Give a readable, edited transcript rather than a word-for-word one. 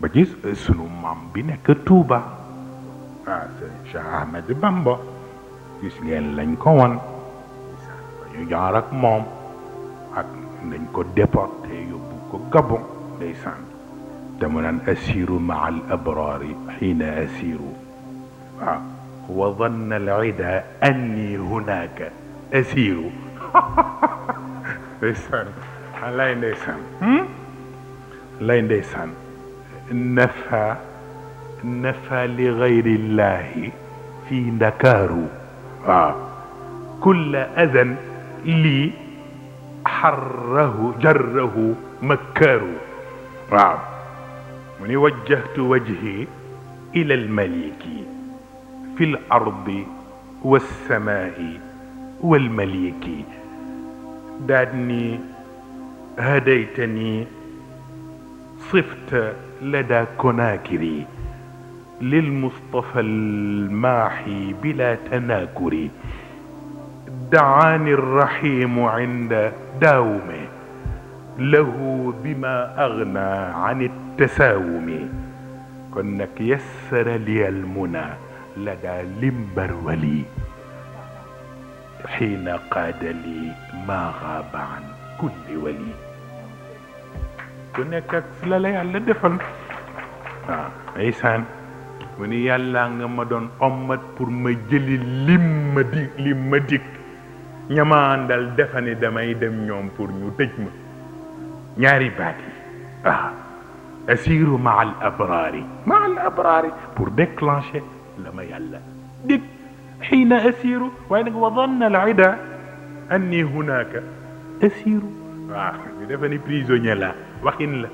ba gis sunu maam bi nekk Touba ah Cheikh Ahmed Bamba gis ngeen lañ ko won ba ñu jaar ak moom ak nañ ko déporté yóbbu ko Gabon ndeysaan te mu naan asiru maa al abrari xiina asiru waaw wa danna al ida anni hunaka asiru ndeysaan lay ndeysaan lay ndeysaan nafa li gayri llahi fi ndakaaru waaw kulla adan lii xarrahu jarrahu makkaaru waaw mu ni wajjahtu wajhi ila almaliki fi l ardi walsamaai walmaliki daad ni hadaytani صفت لدى كناكري للمصطفى الماحي بلا تناكر دعاني الرحيم عند داومه له بما أغنى عن التساوم كنك يسر لي المنى لدى لمبرولي حين قاد لي ما غاب عن كل ولي ku nekk ak la la yàlla defal waaw ndeysaan mu ni yàlla nga ma doon ommat pour ma jëli lim ma dig ñama àndal defa ni damay dem ñoom pour ñu tëj ma ñaari baat yi waaw asiru ma al abrari pour déclencher la ma yàlla dig xiina asiru waaye nag wa danna al ida anni hunaka asiru waaw ñu defa ni prisonnier la waxin la